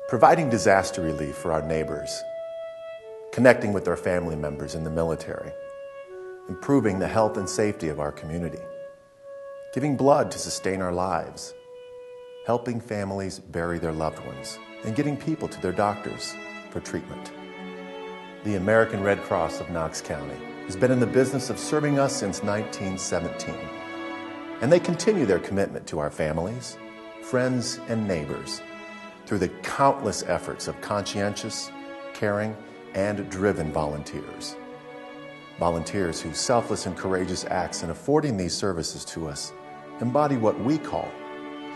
providing disaster relief for our neighbors, connecting with our family members in the military, improving the health and safety of our community, giving blood to sustain our lives, helping families bury their loved ones, and getting people to their doctors for treatment. The American Red Cross of Knox County has been in the business of serving us since 1917, and they continue their commitment to our families, friends, and neighbors through the countless efforts of conscientious, caring, and driven volunteers. Volunteers whose selfless and courageous acts in affording these services to us embody what we call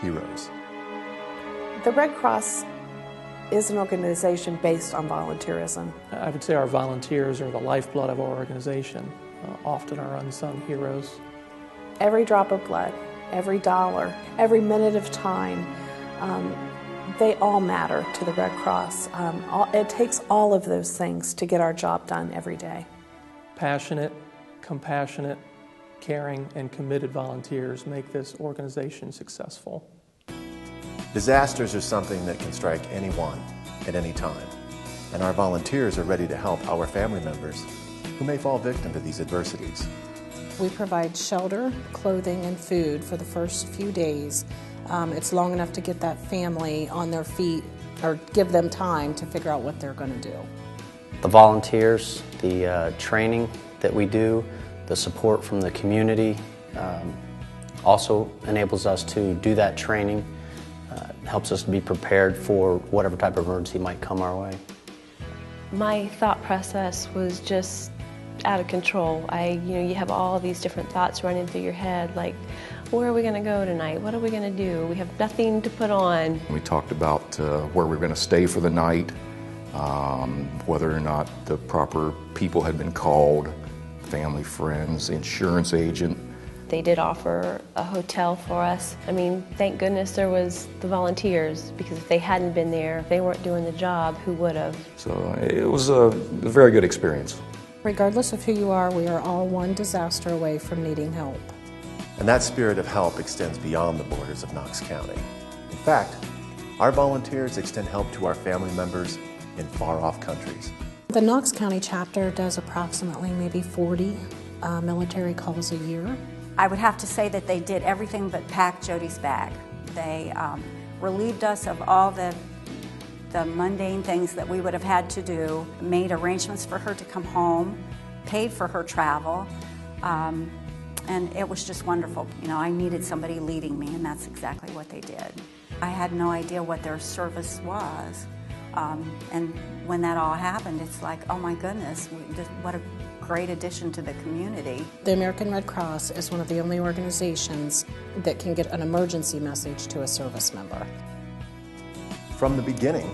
heroes. The Red Cross is an organization based on volunteerism. I would say our volunteers are the lifeblood of our organization, often our unsung heroes. Every drop of blood, every dollar, every minute of time, they all matter to the Red Cross. It takes all of those things to get our job done every day. Passionate, compassionate, caring, and committed volunteers make this organization successful. Disasters are something that can strike anyone at any time, and our volunteers are ready to help our family members who may fall victim to these adversities. We provide shelter, clothing, and food for the first few days. It's long enough to get that family on their feet or give them time to figure out what they're going to do. The volunteers, the training that we do, the support from the community also enables us to do that training, helps us to be prepared for whatever type of emergency might come our way. My thought process was just out of control. You have all these different thoughts running through your head, like, where are we going to go tonight? What are we going to do? We have nothing to put on. We talked about where we're going to stay for the night, whether or not the proper people had been called, family, friends, insurance agent. They did offer a hotel for us. I mean, thank goodness there was the volunteers, because if they hadn't been there, if they weren't doing the job, who would have? So it was a very good experience. Regardless of who you are, we are all one disaster away from needing help. And that spirit of help extends beyond the borders of Knox County. In fact, our volunteers extend help to our family members in far-off countries. The Knox County chapter does approximately maybe 40 military calls a year. I would have to say that they did everything but pack Jody's bag. They relieved us of all the mundane things that we would have had to do, made arrangements for her to come home, paid for her travel, and it was just wonderful. You know, I needed somebody leading me, and that's exactly what they did. I had no idea what their service was, and when that all happened, it's like, oh my goodness, what a great addition to the community. The American Red Cross is one of the only organizations that can get an emergency message to a service member. From the beginning,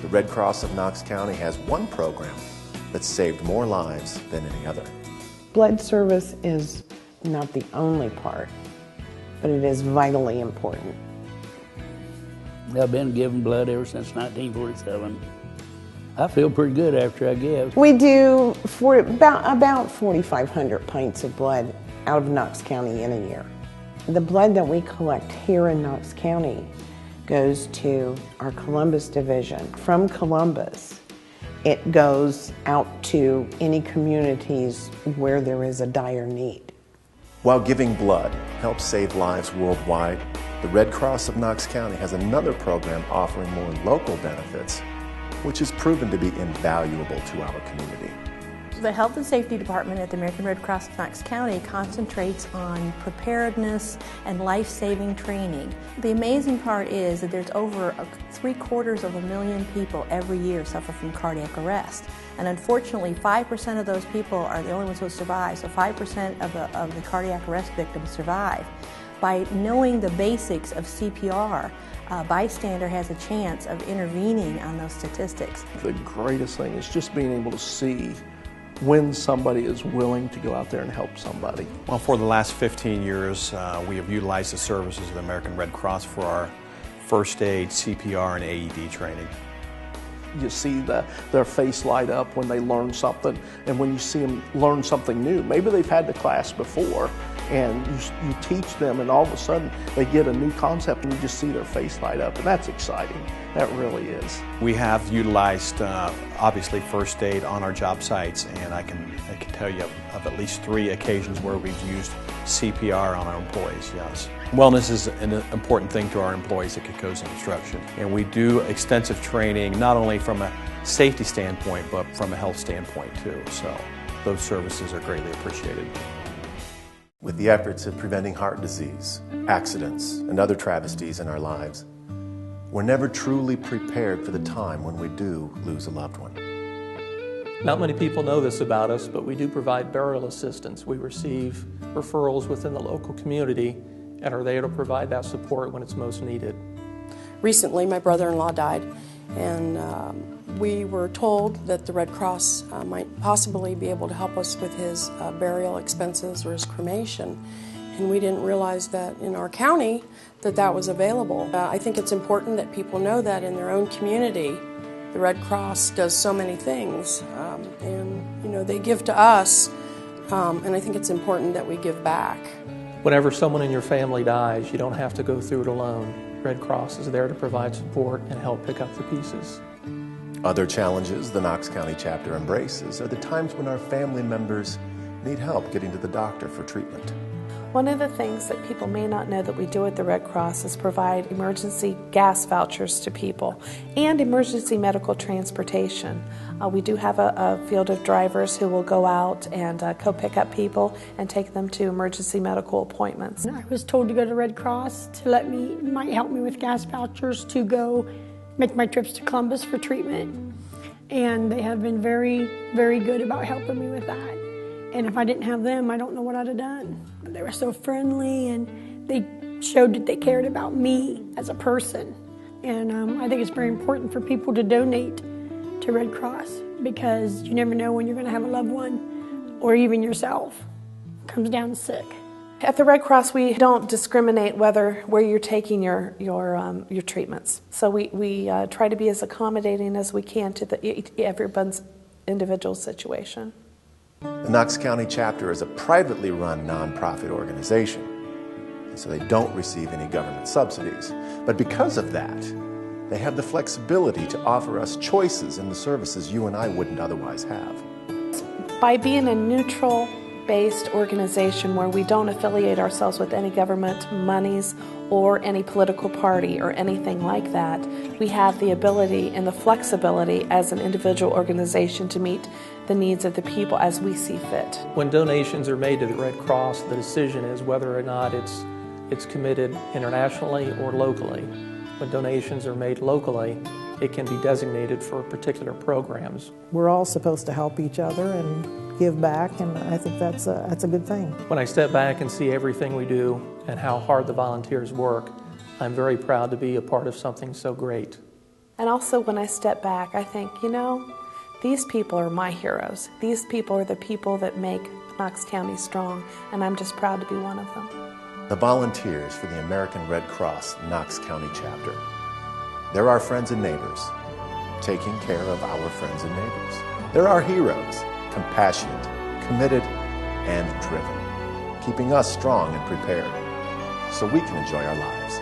the Red Cross of Knox County has one program that's saved more lives than any other. Blood service is not the only part, but it is vitally important. I've been giving blood ever since 1947. I feel pretty good after I give. We do for about 4,500 pints of blood out of Knox County in a year. The blood that we collect here in Knox County goes to our Columbus division. From Columbus, it goes out to any communities where there is a dire need. While giving blood helps save lives worldwide, the Red Cross of Knox County has another program offering more local benefits, which has proven to be invaluable to our community. The Health and Safety Department at the American Red Cross of Knox County concentrates on preparedness and life-saving training. The amazing part is that there's over 750,000 people every year suffer from cardiac arrest. And unfortunately, 5% of those people are the only ones who survive, so 5% of the cardiac arrest victims survive. By knowing the basics of CPR, a bystander has a chance of intervening on those statistics. The greatest thing is just being able to see when somebody is willing to go out there and help somebody. Well, for the last 15 years, we have utilized the services of the American Red Cross for our first aid, CPR, and AED training. You see their face light up when they learn something, and when you see them learn something new. Maybe they've had the class before, And you teach them, and all of a sudden they get a new concept, and you just see their face light up, and that's exciting. That really is. We have utilized, obviously, first aid on our job sites, and I can tell you of at least 3 occasions where we've used CPR on our employees, yes. Wellness is an important thing to our employees at Kekosa Construction, and we do extensive training, not only from a safety standpoint, but from a health standpoint too, so those services are greatly appreciated. With the efforts of preventing heart disease, accidents, and other travesties in our lives, we're never truly prepared for the time when we do lose a loved one. Not many people know this about us, but we do provide burial assistance. We receive referrals within the local community and are there to provide that support when it's most needed. Recently, my brother-in-law died, and we were told that the Red Cross might possibly be able to help us with his burial expenses or his cremation. And we didn't realize that in our county that was available. I think it's important that people know that in their own community, the Red Cross does so many things, and you know, they give to us, and I think it's important that we give back. Whenever someone in your family dies, you don't have to go through it alone. Red Cross is there to provide support and help pick up the pieces. Other challenges the Knox County chapter embraces are the times when our family members need help getting to the doctor for treatment. One of the things that people may not know that we do at the Red Cross is provide emergency gas vouchers to people and emergency medical transportation. We do have a field of drivers who will go out and go pick up people and take them to emergency medical appointments. I was told to go to Red Cross to might help me with gas vouchers to go make my trips to Columbus for treatment. And they have been very, very good about helping me with that. And if I didn't have them, I don't know what I'd have done. But they were so friendly, and they showed that they cared about me as a person. And I think it's very important for people to donate to Red Cross, because you never know when you're going to have a loved one, or even yourself comes down sick. At the Red Cross, we don't discriminate where you're taking your treatments. So we try to be as accommodating as we can to everyone's individual situation. The Knox County chapter is a privately run nonprofit organization, and so they don't receive any government subsidies. But because of that, they have the flexibility to offer us choices in the services you and I wouldn't otherwise have. By being a neutral-based organization where we don't affiliate ourselves with any government monies or any political party or anything like that, we have the ability and the flexibility as an individual organization to meet the needs of the people as we see fit. When donations are made to the Red Cross, the decision is whether or not it's committed internationally or locally. When donations are made locally, it can be designated for particular programs. We're all supposed to help each other and give back, and I think that's a good thing. When I step back and see everything we do and how hard the volunteers work, I'm very proud to be a part of something so great. And also when I step back, I think, you know, these people are my heroes. These people are the people that make Knox County strong, and I'm just proud to be one of them. The volunteers for the American Red Cross Knox County chapter. They're our friends and neighbors, taking care of our friends and neighbors. They're our heroes, compassionate, committed, and driven, keeping us strong and prepared so we can enjoy our lives.